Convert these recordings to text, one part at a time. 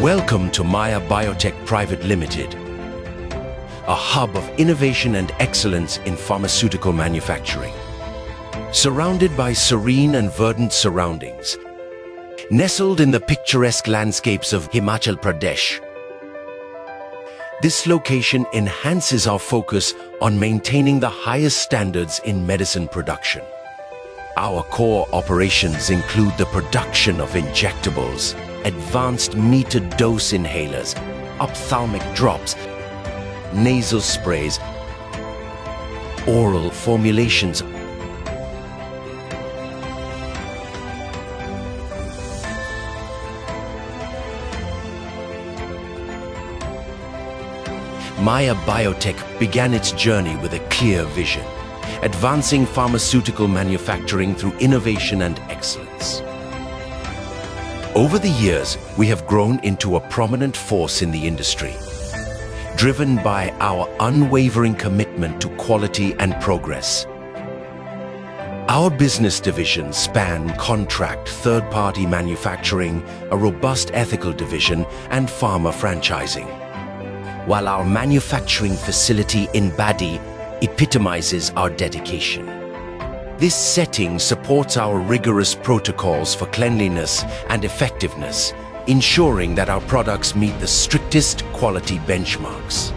Welcome to Maya Biotech Private Limited, a hub of innovation and excellence in pharmaceutical manufacturing. Surrounded by serene and verdant surroundings, nestled in the picturesque landscapes of Himachal Pradesh, this location enhances our focus on maintaining the highest standards in medicine production. Our core operations include the production of injectables, advanced metered-dose inhalers, ophthalmic drops, nasal sprays, oral formulations, Maya Biotech began its journey with a clear vision, advancing pharmaceutical manufacturing through innovation and excellence. Over the years, we have grown into a prominent force in the industry, driven by our unwavering commitment to quality and progress. Our business divisions span contract, third-party manufacturing, a robust ethical division, and pharma franchising, while our manufacturing facility in Baddi epitomizes our dedication. This setting supports our rigorous protocols for cleanliness and effectiveness, ensuring that our products meet the strictest quality benchmarks.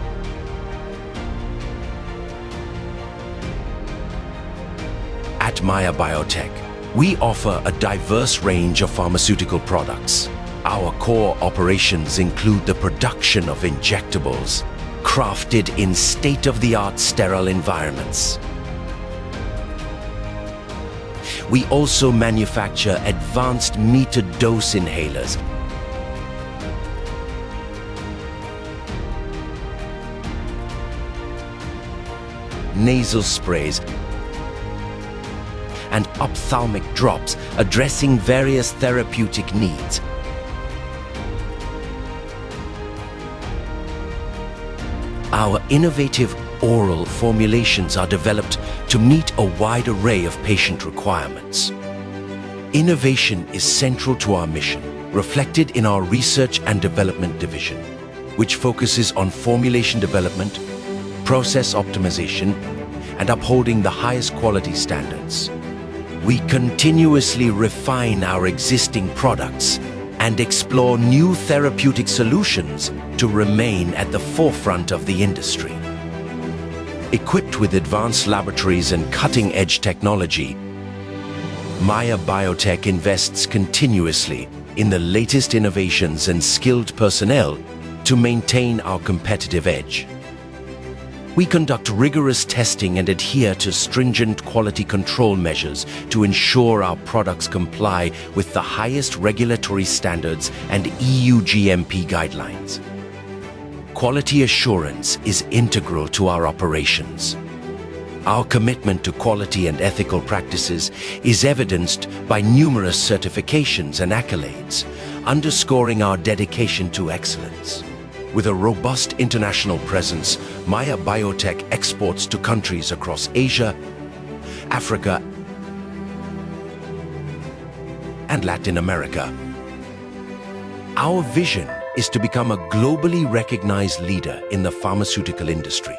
At Maya Biotech, we offer a diverse range of pharmaceutical products. Our core operations include the production of injectables, crafted in state-of-the-art sterile environments. We also manufacture advanced metered-dose inhalers, nasal sprays, and ophthalmic drops addressing various therapeutic needs. Our innovative oral formulations are developed to meet a wide array of patient requirements. Innovation is central to our mission, reflected in our research and development division, which focuses on formulation development, process optimization, and upholding the highest quality standards. We continuously refine our existing products and explore new therapeutic solutions to remain at the forefront of the industry. Equipped with advanced laboratories and cutting-edge technology, Maya Biotech invests continuously in the latest innovations and skilled personnel to maintain our competitive edge. We conduct rigorous testing and adhere to stringent quality control measures to ensure our products comply with the highest regulatory standards and EU GMP guidelines. Quality assurance is integral to our operations. Our commitment to quality and ethical practices is evidenced by numerous certifications and accolades, underscoring our dedication to excellence. With a robust international presence, Maya Biotech exports to countries across Asia, Africa, and Latin America. Our vision is to become a globally recognized leader in the pharmaceutical industry,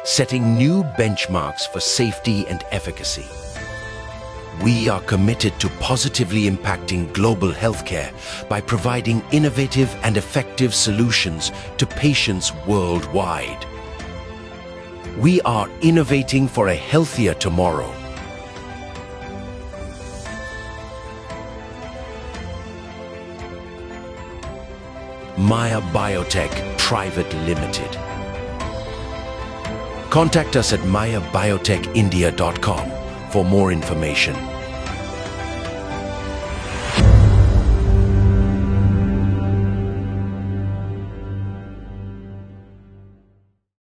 setting new benchmarks for safety and efficacy. We are committed to positively impacting global healthcare by providing innovative and effective solutions to patients worldwide. We are innovating for a healthier tomorrow. Maya Biotech Private Limited. Contact us at mayabiotechindia.com for more information.